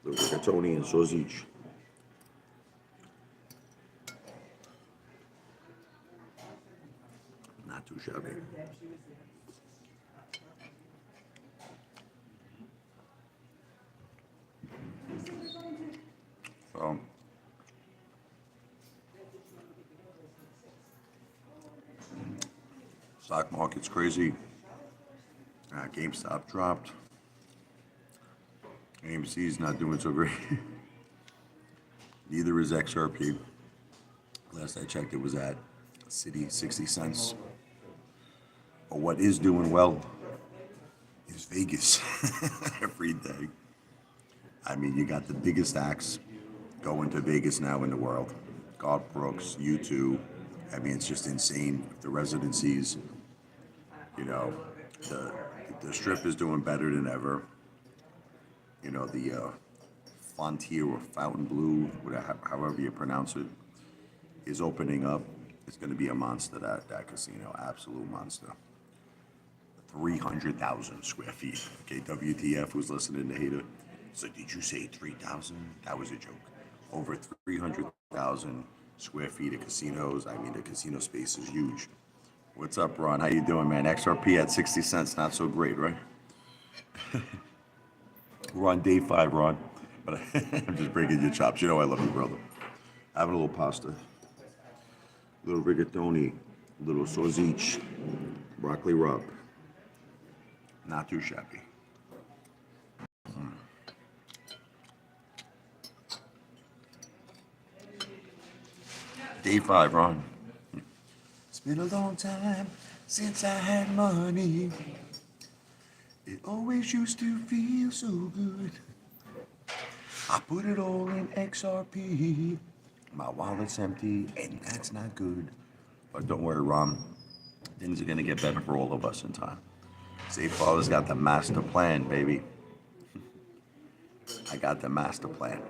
The rigatoni and sausage. Not too shabby. So, stock market's crazy. GameStop dropped. AMC's not doing so great. Neither is XRP. Last I checked, it was at City 60 cents. But what is doing well is Vegas every day. I mean, you got the biggest acts going to Vegas now in the world. Garth Brooks, U2. I mean, it's just insane. The residencies, you know, the the strip is doing better than ever. You know, the Frontier or Fountain Blue, whatever, however you pronounce it, is opening up. It's going to be a monster, that casino, absolute monster. 300,000 square feet. Okay, WTF, who's listening to Hater? So did you say 3,000? That was a joke. Over 300,000 square feet of casinos. I mean, the casino space is huge. What's up, Ron? How you doing, man? XRP at 60 cents, not so great, right? We're on day 5, Ron. But I'm just breaking your chops. You know I love you, brother. Having a little pasta, a little rigatoni, a little sausage, broccoli rub. Not too shabby. Day 5, Ron. It's been a long time since I had money. It always used to feel so good. I put it all in XRP. My wallet's empty, and that's not good. But don't worry, Ron. Things are gonna get better for all of us in time. Apefather's got the master plan, baby. I got the master plan.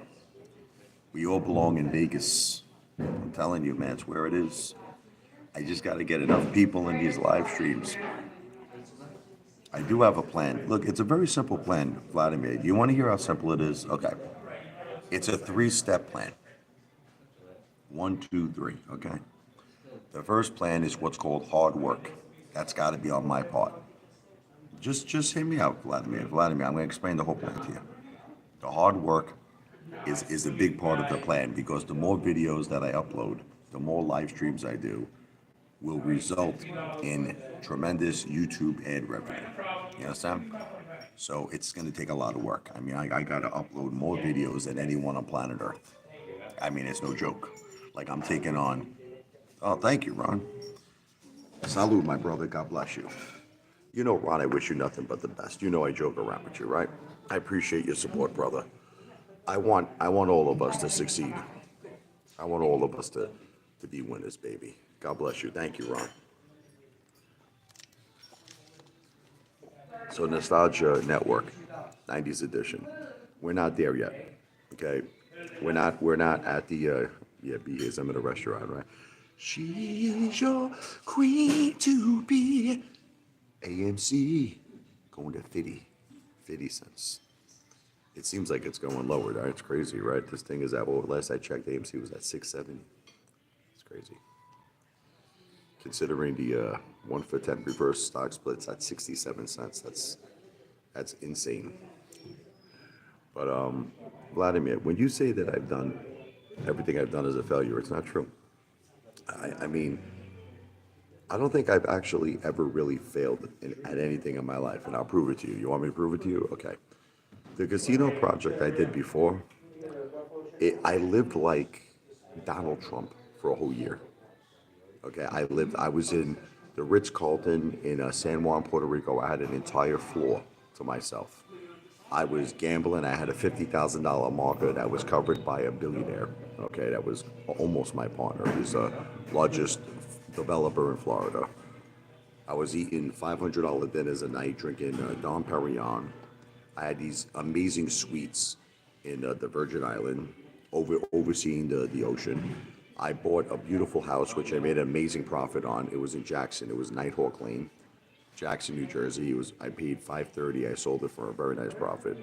We all belong in Vegas. I'm telling you, man, it's where it is. I just got to get enough people in these live streams. I do have a plan. Look, it's a very simple plan, Vladimir. You want to hear how simple it is? Okay. It's a 3-step plan. 1, 2, 3, okay? The first plan is what's called hard work. That's got to be on my part. Just hear me out, Vladimir. Vladimir, I'm going to explain the whole plan to you. The hard work is a big part of the plan because the more videos that I upload, the more live streams I do, will result in tremendous YouTube ad revenue. You understand? So it's going to take a lot of work. I mean, I got to upload more videos than anyone on planet Earth. I mean, it's no joke. Like I'm taking on, oh, thank you, Ron. Salud, my brother. God bless you. You know, Ron, I wish you nothing but the best. You know I joke around with you, right? I appreciate your support, brother. I want all of us to succeed. I want all of us to be winners, baby. God bless you. Thank you, Ron. So Nostalgia Network, 90s edition. We're not there yet. Okay? We're not at the BAs. I'm in a restaurant, right? She's your queen to be. AMC going to 50 cents. It seems like it's going lower. Right? It's crazy, right? This thing is at, well, last I checked, AMC was at 670. It's crazy. Considering the 1 for 10 reverse stock splits at 67 cents, that's insane. But Vladimir, when you say that I've done everything I've done as a failure, it's not true. I mean, I don't think I've actually ever really failed at anything in my life, and I'll prove it to you. You want me to prove it to you? Okay. The casino project I did before, I lived like Donald Trump for a whole year. Okay, I was in the Ritz-Carlton in San Juan, Puerto Rico. I had an entire floor to myself. I was gambling. I had a $50,000 marker that was covered by a billionaire. Okay, that was almost my partner. He's the largest developer in Florida. I was eating $500 dinners a night, drinking Dom Perignon. I had these amazing suites in the Virgin Island, overseeing the ocean. I bought a beautiful house, which I made an amazing profit on. It was in Jackson. It was Nighthawk Lane, Jackson, New Jersey. I paid $530. I sold it for a very nice profit.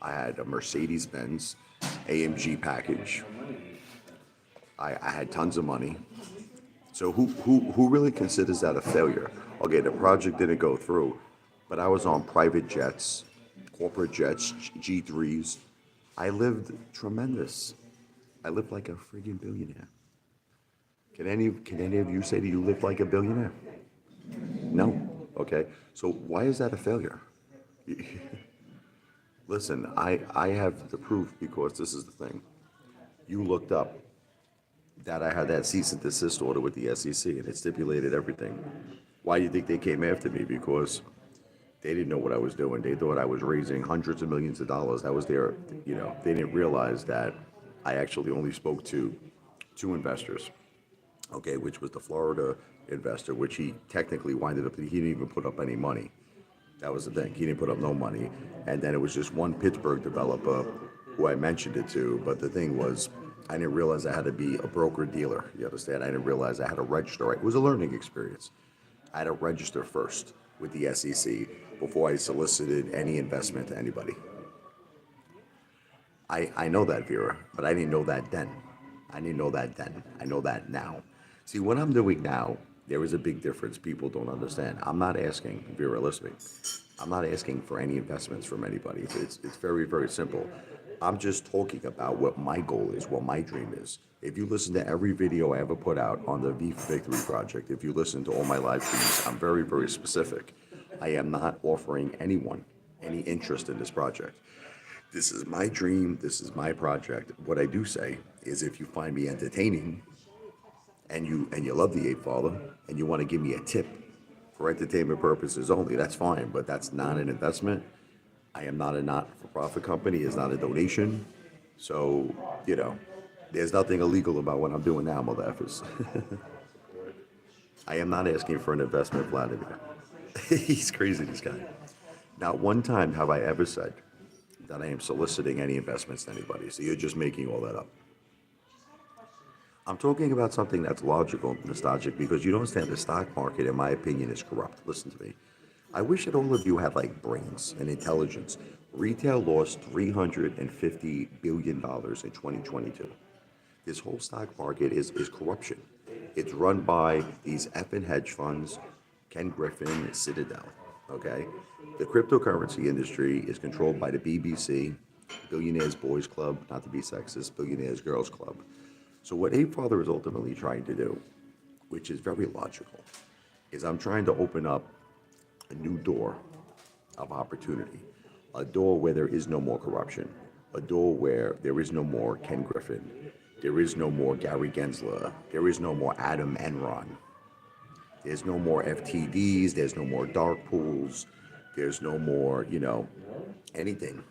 I had a Mercedes-Benz AMG package. I had tons of money. So who really considers that a failure? Okay, the project didn't go through, but I was on private jets, corporate jets, G3s. I lived tremendous. I lived like a friggin' billionaire. Can any of you say that you lived like a billionaire? No. Okay. So why is that a failure? Listen, I have the proof because this is the thing. You looked up that I had that cease and desist order with the SEC and it stipulated everything. Why do you think they came after me? Because they didn't know what I was doing. They thought I was raising hundreds of millions of dollars. That was their, they didn't realize that I actually only spoke to two investors, okay, which was the Florida investor, which he technically winded up, he didn't even put up any money. That was the thing. He didn't put up no money. And then it was just one Pittsburgh developer who I mentioned it to. But the thing was, I didn't realize I had to be a broker dealer. You understand? I didn't realize I had to register. It was a learning experience. I had to register first with the SEC before I solicited any investment to anybody. I know that, Vera, but I didn't know that then. I didn't know that then. I know that now. See, what I'm doing now, there is a big difference people don't understand. I'm not asking, Vera, listen to me. I'm not asking for any investments from anybody. It's very, very simple. I'm just talking about what my goal is, what my dream is. If you listen to every video I ever put out on the V for Victory project, if you listen to all my live streams, I'm very, very specific. I am not offering anyone any interest in this project. This is my dream. This is my project. What I do say is if you find me entertaining and you love the Apefather and you want to give me a tip for entertainment purposes only, that's fine, but that's not an investment. I am not a not-for-profit company. It's not a donation. So, there's nothing illegal about what I'm doing now, mother effers. I am not asking for an investment, Vladimir. He's crazy, this guy. Not one time have I ever said that I am soliciting any investments to anybody. So you're just making all that up. I'm talking about something that's logical, nostalgic, because you don't understand the stock market, in my opinion, is corrupt. Listen to me. I wish that all of you had like brains and intelligence. Retail lost $350 billion in 2022. This whole stock market is corruption. It's run by these effing hedge funds, Ken Griffin, Citadel, okay? The cryptocurrency industry is controlled by the BBC, Billionaires Boys Club, not to be sexist, Billionaires Girls Club. So what Apefather is ultimately trying to do, which is very logical, is I'm trying to open up a new door of opportunity, a door where there is no more corruption, a door where there is no more Ken Griffin, there is no more Gary Gensler, there is no more Adam Enron, there's no more FTDs, there's no more dark pools, there's no more, anything.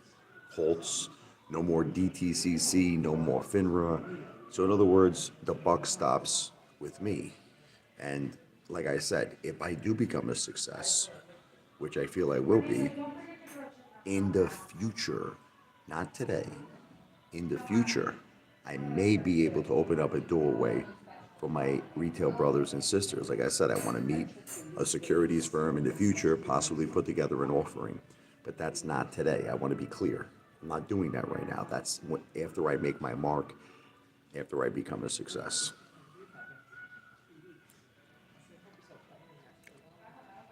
Holtz, no more DTCC, no more FINRA. So in other words, the buck stops with me. And like I said, if I do become a success, which I feel I will be, in the future, not today, in the future, I may be able to open up a doorway for my retail brothers and sisters. Like I said, I want to meet a securities firm in the future, possibly put together an offering. But that's not today. I want to be clear. I'm not doing that right now. That's after I make my mark, after I become a success.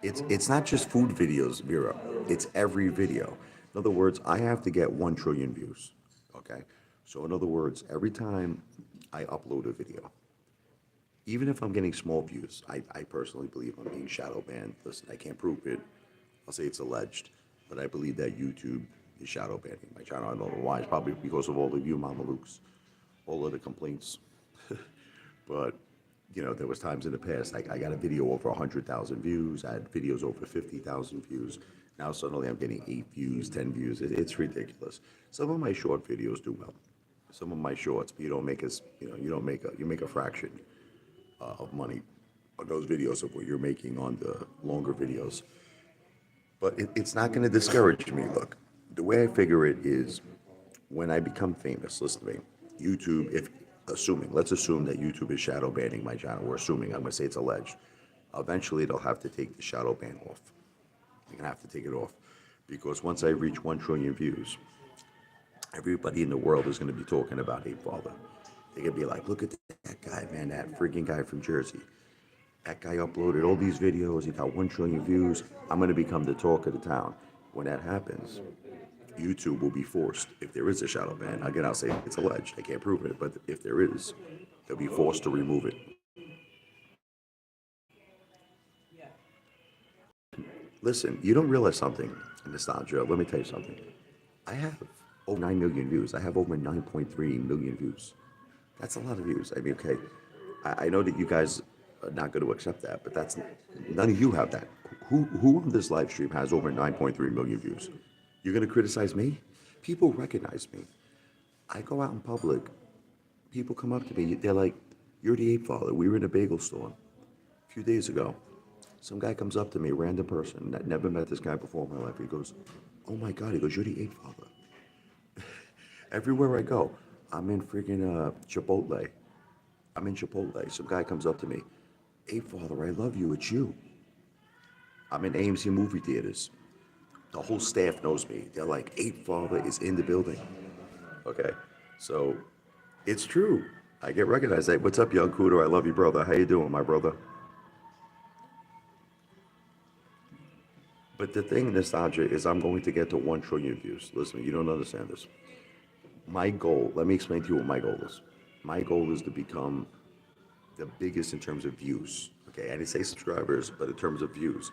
It's not just food videos, Vera. It's every video. In other words, I have to get 1 trillion views. Okay? So in other words, every time I upload a video, even if I'm getting small views, I personally believe I'm being shadow banned. Listen, I can't prove it. I'll say it's alleged, but I believe that YouTube is shadow banning my channel. I don't know why. It's probably because of all of you Mamalukes, all of the complaints. But there was times in the past, I got a video over 100,000 views. I had videos over 50,000 views. Now suddenly I'm getting 8 views, 10 views. It's ridiculous. Some of my short videos do well. Some of my shorts, but you don't make you make a fraction of money on those videos of what you're making on the longer videos. But it's not going to discourage me. Look, the way I figure it is when I become famous, listen to me, YouTube, let's assume that YouTube is shadow banning my channel. We're assuming, I'm going to say it's alleged. Eventually, they'll have to take the shadow ban off. They're going to have to take it off. Because once I reach 1 trillion views, Everybody in the world is going to be talking about Apefather. They're going to be like, look at that guy, man, that freaking guy from Jersey. That guy uploaded all these videos. He got 1 trillion views. I'm going to become the talk of the town. When that happens, YouTube will be forced, if there is a shadow ban, again, I'll say it's alleged. I can't prove it, but if there is, they'll be forced to remove it. Listen, you don't realize something, Nostalgia. Let me tell you something. I have over 9 million views. I have over 9.3 million views. That's a lot of views. I mean, okay, I know that you guys are not going to accept that, but that's none of you have that. Who on this live stream has over 9.3 million views? You're going to criticize me? People recognize me. I go out in public. People come up to me. They're like, "You're the Apefather." We were in a bagel store a few days ago. Some guy comes up to me, random person, that never met this guy before in my life. He goes, "Oh my God," he goes, "you're the Apefather." Everywhere I go, I'm in freaking Chipotle. I'm in Chipotle. Some guy comes up to me, "Apefather, I love you. It's you." I'm in AMC movie theaters. The whole staff knows me. They're like, "Apefather is in the building." Okay, so it's true. I get recognized. Hey, what's up, young Cooter? I love you, brother. How you doing, my brother? But the thing, Nostalgia, is I'm going to get to 1 trillion views. Listen, you don't understand this. My goal, let me explain to you what my goal is. My goal is to become the biggest in terms of views. Okay, I didn't say subscribers, but in terms of views,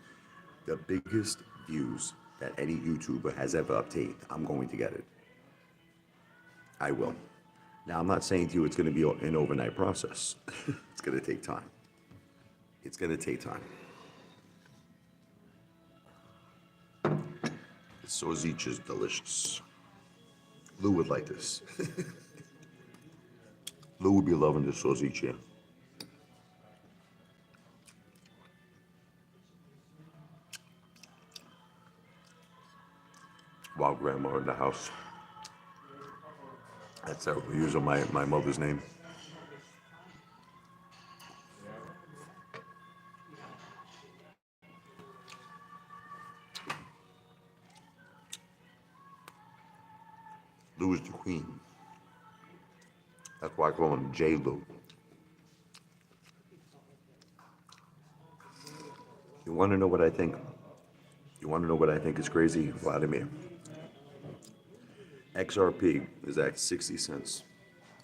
the biggest views that any YouTuber has ever obtained. I'm going to get it. I will. Now, I'm not saying to you it's going to be an overnight process. It's going to take time. It's going to take time. The sausage is delicious. Lou would like this. Lou would be loving this sausage here. While grandma in the house. That's how we're using my mother's name. Lou is the queen. That's why I call him J. Lou. You want to know what I think? You want to know what I think is crazy, Vladimir? XRP is at 60 cents.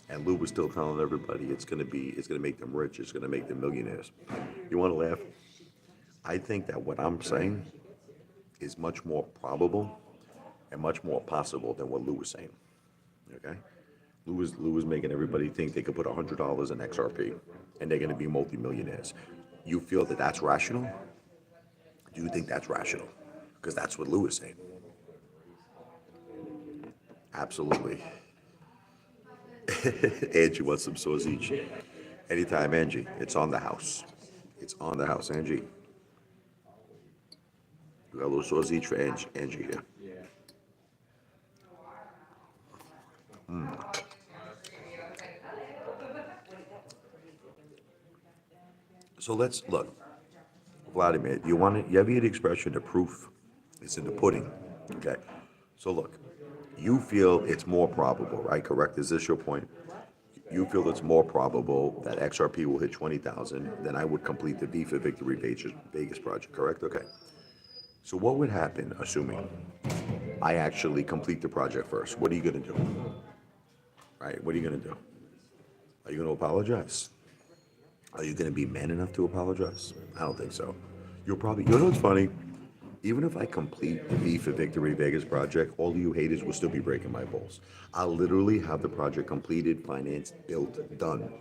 And Lou was still telling everybody it's gonna make them rich, it's gonna make them millionaires. You wanna laugh? I think that what I'm saying is much more probable and much more possible than what Lou was saying. Okay? Lou was making everybody think they could put $100 in XRP and they're gonna be multimillionaires. You feel that that's rational? Do you think that's rational? Because that's what Lou is saying. Absolutely. Angie wants some sausage. Anytime, Angie. It's on the house. It's on the house, Angie. We got a little sausage for Angie here. So let's look. Vladimir, you want it? You ever hear the expression, the proof is in the pudding? Okay. So look, you feel it's more probable, right? Correct? Is this your point? You feel it's more probable that XRP will hit 20,000 than I would complete the V for Victory Vegas project, correct? Okay. So what would happen, assuming I actually complete the project first? What are you going to do? Right? What are you going to do? Are you going to apologize? Are you going to be man enough to apologize? I don't think so. You'll probably, you know what's funny? Even if I complete the V for Victory Vegas project, all of you haters will still be breaking my balls. I'll literally have the project completed, financed, built, done.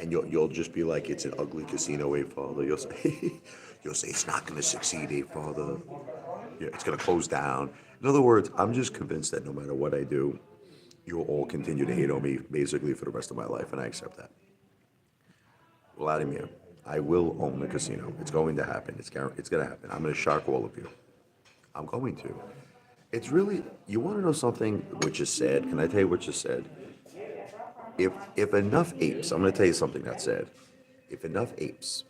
And you'll just be like, it's an ugly casino, Apefather. You'll say it's not going to succeed, Apefather. Yeah, it's going to close down. In other words, I'm just convinced that no matter what I do, you'll all continue to hate on me basically for the rest of my life, and I accept that. Vladimir, I will own the casino. It's going to happen. It's going to happen. I'm going to shock all of you. I'm going to. It's really, you want to know something which is sad? Can I tell you what is sad? If enough apes, I'm going to tell you something that's sad. If enough apes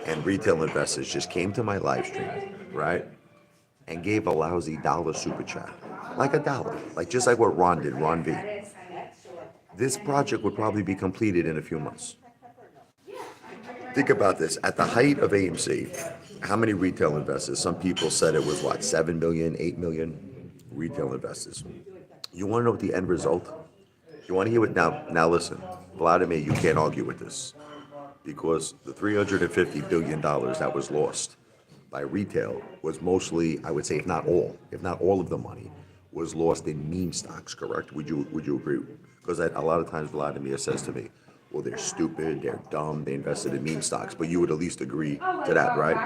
and retail investors just came to my live stream, right, and gave a lousy dollar super chat, like a dollar, like just like what Ron did, Ron V. This project would probably be completed in a few months. Think about this. At the height of AMC, how many retail investors? Some people said it was what, 7 million, 8 million retail investors. You want to know what the end result? You want to hear what now listen, Vladimir, you can't argue with this. Because the $350 billion that was lost by retail was mostly, I would say, if not all of the money was lost in meme stocks, correct? Would you agree? Because a lot of times Vladimir says to me, well, they're stupid, they're dumb, they invested in meme stocks, but you would at least agree to that, right?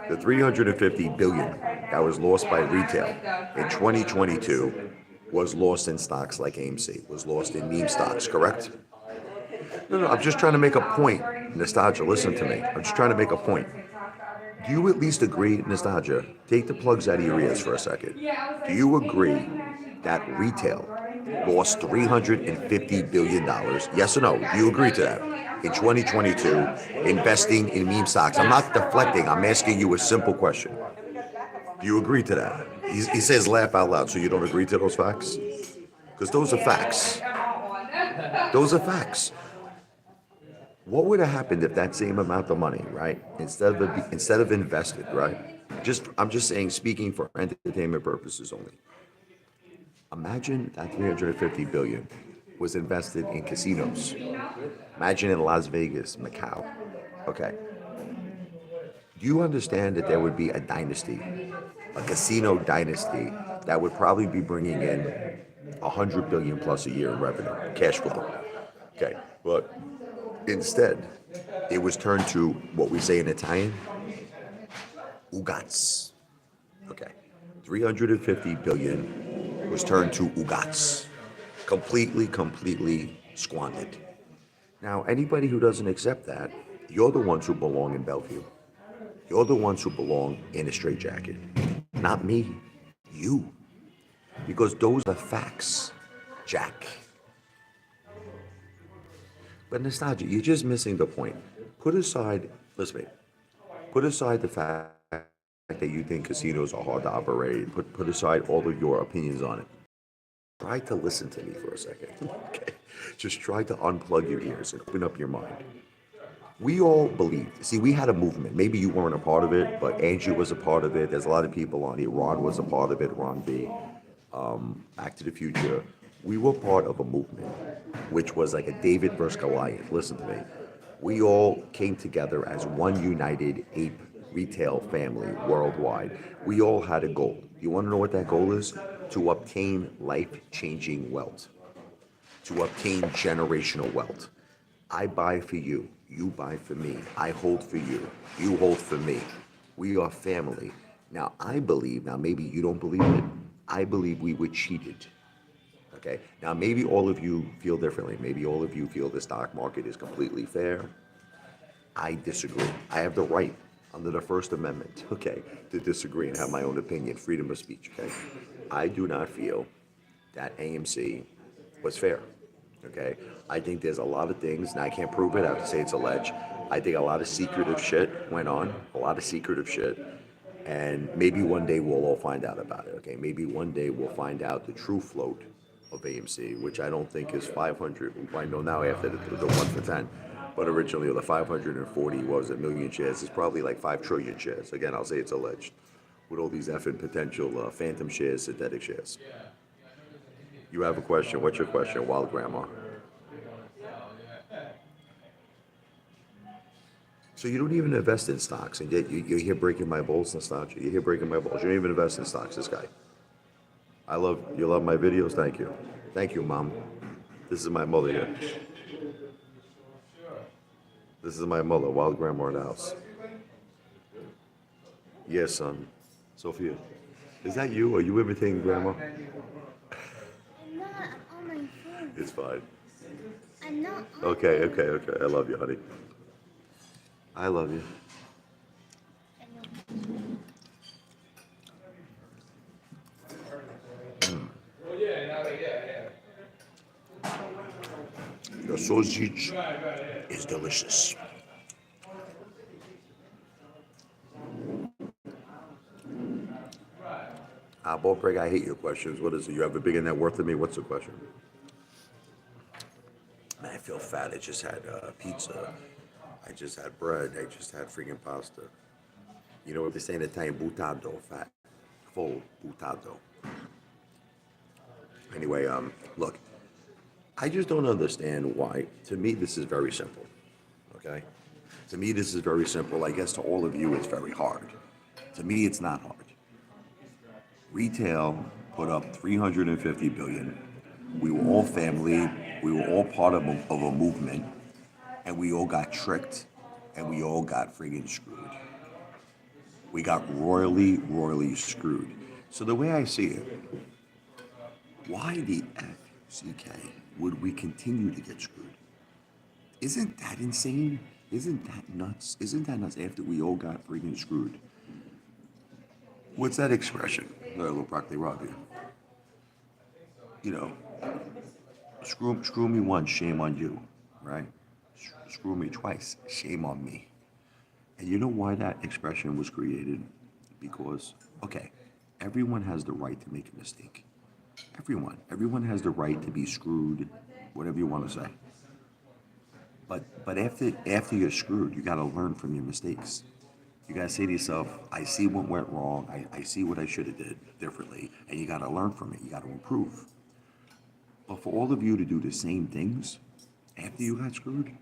The 350 billion that was lost by retail in 2022 was lost in stocks like AMC, was lost in meme stocks, correct? No, I'm just trying to make a point. Nostalgia, listen to me. I'm just trying to make a point. Do you at least agree, Nostalgia? Take the plugs out of your ears for a second. Do you agree that retail lost $350 billion? Yes or no? Do you agree to that? In 2022, investing in meme stocks. I'm not deflecting. I'm asking you a simple question. Do you agree to that? He says laugh out loud, so you don't agree to those facts? Because those are facts. Those are facts. What would have happened if that same amount of money, right, instead of invested, right? I'm just saying, speaking for entertainment purposes only. Imagine that 350 billion was invested in casinos. Imagine in Las Vegas, Macau. Okay. Do you understand that there would be a dynasty, a casino dynasty that would probably be bringing in 100 billion plus a year in revenue, cash flow? Okay, but instead, it was turned to what we say in Italian, ugats. Okay, 350 billion was turned to ugats, completely squandered. Now, anybody who doesn't accept that, you're the ones who belong in Bellevue. You're the ones who belong in a straitjacket. Not me, you. Because those are facts, Jack. But Nostalgia, you're just missing the point. Put aside the fact that you think casinos are hard to operate. Put aside all of your opinions on it. Try to listen to me for a second, okay? Just try to unplug your ears and open up your mind. We all believed. See, we had a movement. Maybe you weren't a part of it, but Angie was a part of it. There's a lot of people on here. Ron was a part of it. Ron B. Back to the Future. We were part of a movement, which was like a David versus Goliath. Listen to me. We all came together as one united ape retail family worldwide. We all had a goal. You want to know what that goal is? To obtain life-changing wealth. To obtain generational wealth. I buy for you. You buy for me. I hold for you. You hold for me. We are family. Now, I believe, now maybe you don't believe it, I believe we were cheated. Okay? Now, maybe all of you feel differently. Maybe all of you feel the stock market is completely fair. I disagree. I have the right, under the First Amendment, okay, to disagree and have my own opinion, freedom of speech, okay? I do not feel that AMC was fair. Okay, I think there's a lot of things, and I can't prove it, I have to say it's alleged. I think a lot of secretive shit went on, and maybe one day we'll all find out about it, okay? Maybe one day we'll find out the true float of AMC, which I don't think is 500, I know now after the 1 for 10, but originally the 540 was a million shares, it's probably like 5 trillion shares. Again, I'll say it's alleged, with all these effing potential phantom shares, synthetic shares. You have a question. What's your question, Wild Grandma? So you don't even invest in stocks, and yet you're here breaking my balls, Nostalgia. You're here breaking my balls. You don't even invest in stocks, this guy. You love my videos? Thank you. Thank you, Mom. This is my mother here. This is my mother, Wild Grandma in the house. Yes, son. Sophia. Is that you? Are you imitating Grandma? I'm not on my phone. It's fine. I'm not on Okay. I love you, honey. I love you. The sausage is delicious. Ball Break, I hate your questions. What is it? You have a bigger net worth than me? What's the question? Man, I feel fat. I just had pizza. I just had bread. I just had freaking pasta. You know what they say in Italian? Buttado, fat. Full, buttado. Anyway, look, I just don't understand why. To me, this is very simple. Okay? To me, this is very simple. I guess to all of you, it's very hard. To me, it's not hard. Retail put up 350 billion. We were all family. We were all part of a movement, and we all got tricked, and we all got friggin' screwed. We got royally, royally screwed. So the way I see it, why the FCK would we continue to get screwed? Isn't that insane? Isn't that nuts? Isn't that nuts after we all got freaking screwed? What's that expression? A little broccoli raw here. You know, screw me once, shame on you, right? Screw me twice, shame on me. And you know why that expression was created? Because, okay, everyone has the right to make a mistake. Everyone has the right to be screwed, whatever you want to say. But after you're screwed, you got to learn from your mistakes. You got to say to yourself, I see what went wrong. I see what I should have did differently. And you got to learn from it. You got to improve. But for all of you to do the same things after you got screwed,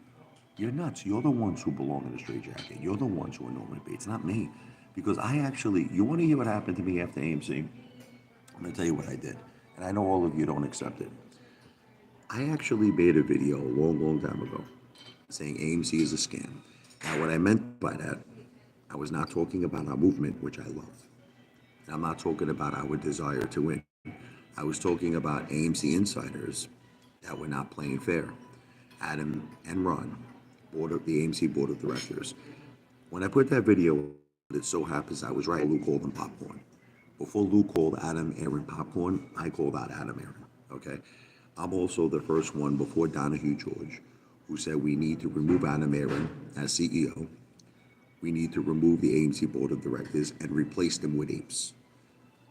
you're nuts. You're the ones who belong in a straitjacket. You're the ones who are Norman Bates, not me. Because you want to hear what happened to me after AMC? I'm going to tell you what I did. And I know all of you don't accept it. I actually made a video a long, long time ago saying AMC is a scam. Now, what I meant by that, I was not talking about our movement, which I love. And I'm not talking about our desire to win. I was talking about AMC insiders that were not playing fair. Adam and Ron, the AMC board of directors. When I put that video, it so happens I was right. Lou called them popcorn. Before Lou called Adam Aaron popcorn, I called out Adam Aaron. Okay, I'm also the first one before Donahue George, who said we need to remove Adam Aaron as CEO. We need to remove the AMC board of directors and replace them with apes.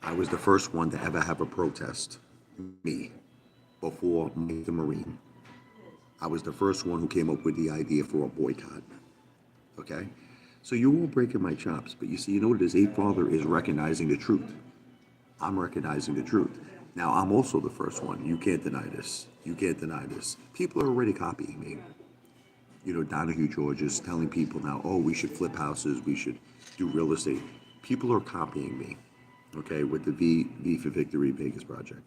I was the first one to ever have a protest, me, before Mike the Marine. I was the first one who came up with the idea for a boycott. Okay? So you're all breaking my chops, but you see, you know what it is? Apefather is recognizing the truth. I'm recognizing the truth. Now, I'm also the first one. You can't deny this. You can't deny this. People are already copying me. You know, Donahue George is telling people now, oh, we should flip houses, we should do real estate. People are copying me, okay, with the V for Victory Vegas project.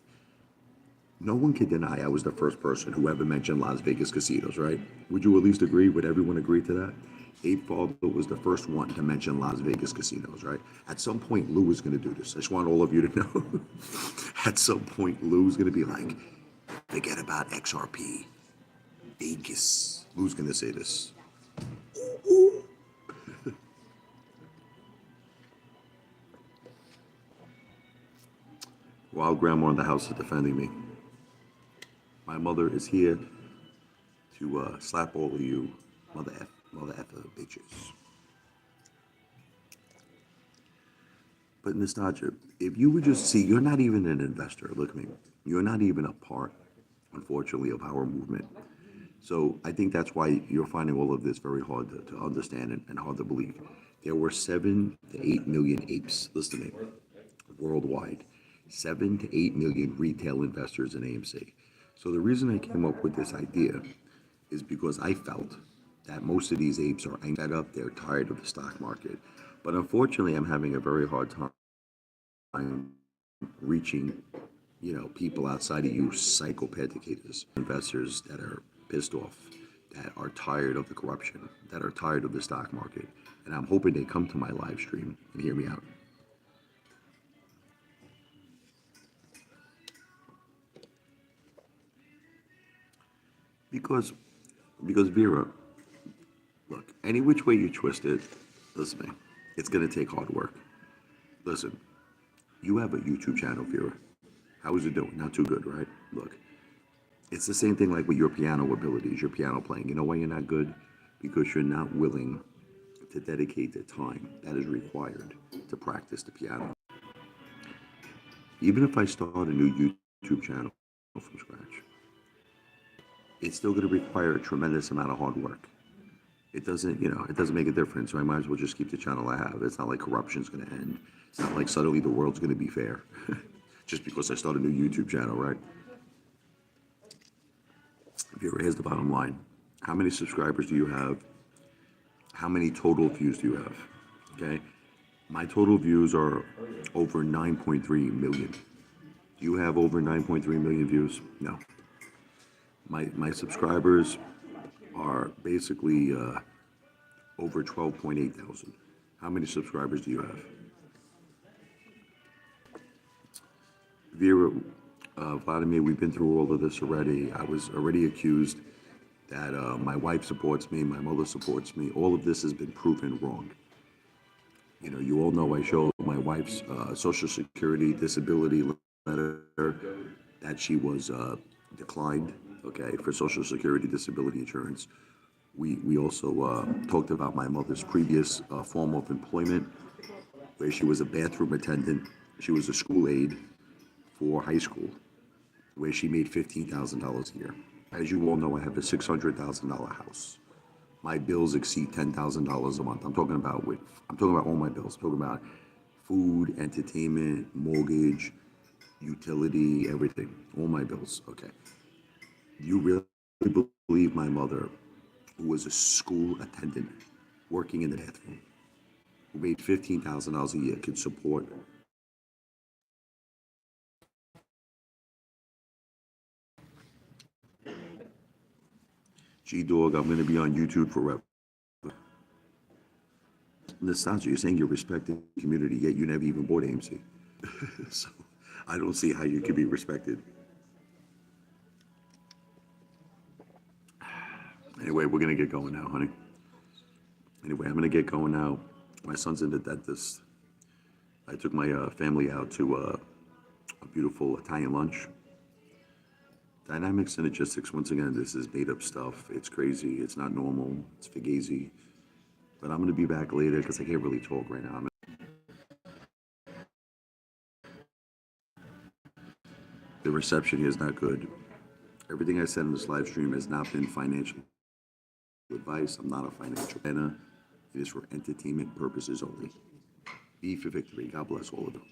No one can deny I was the first person who ever mentioned Las Vegas casinos, right? Would you at least agree? Would everyone agree to that? Apefather was the first one to mention Las Vegas casinos, right? At some point, Lou was going to do this. I just want all of you to know. At some point, Lou's going to be like, forget about XRP. Vegas. Lou's going to say this. While Grandma in the house is defending me, my mother is here to slap all of you mother effer bitches. But nostalgia, if you would just see, you're not even an investor. Look at me. You're not even a part, unfortunately, of our movement. So I think that's why you're finding all of this very hard to understand and hard to believe. There were 7 to 8 million apes, listen to me, worldwide. 7 to 8 million retail investors in AMC. So the reason I came up with this idea is because I felt that most of these apes are fed up, they're tired of the stock market. But unfortunately, I'm having a very hard time reaching, people outside of you psychopathic investors that are pissed off, that are tired of the corruption, that are tired of the stock market. And I'm hoping they come to my live stream and hear me out. Because Vera, look, any which way you twist it, listen to me, it's going to take hard work. Listen, you have a YouTube channel, Vera. How is it doing? Not too good, right? Look, it's the same thing like with your piano abilities, your piano playing. You know why you're not good? Because you're not willing to dedicate the time that is required to practice the piano. Even if I start a new YouTube channel from scratch, it's still going to require a tremendous amount of hard work. It doesn't, it doesn't make a difference. So I might as well just keep the channel I have. It's not like corruption's going to end. It's not like suddenly the world's going to be fair just because I start a new YouTube channel, right? Here's the bottom line. How many subscribers do you have? How many total views do you have? Okay. My total views are over 9.3 million. Do you have over 9.3 million views? No. My subscribers are basically over 12.8 thousand. How many subscribers do you have? Vera, Vladimir, we've been through all of this already. I was already accused that my wife supports me, my mother supports me. All of this has been proven wrong. You all know I showed my wife's Social Security disability letter that she was declined, okay, for Social Security disability insurance. We also talked about my mother's previous form of employment, where she was a bathroom attendant. She was a school aide for high school, where she made $15,000 a year. As you all know, I have a $600,000 house. My bills exceed $10,000 a month. I'm talking about all my bills. I'm talking about food, entertainment, mortgage, utility, everything. All my bills. Okay. You really believe my mother, who was a school attendant working in the bathroom, who made $15,000 a year, could support G-Dog? I'm going to be on YouTube forever. Nastasia, you're saying you respect the community, yet you never even bought AMC. So I don't see how you could be respected. Anyway, we're going to get going now, honey. Anyway, I'm going to get going now. My son's in the dentist. I took my family out to a beautiful Italian lunch. Dynamic synergistics, once again, this is made up stuff. It's crazy. It's not normal. It's fugazi. But I'm going to be back later because I can't really talk right now. The reception here is not good. Everything I said in this live stream has not been financial advice. I'm not a financial planner. It is for entertainment purposes only. Be for victory. God bless all of them.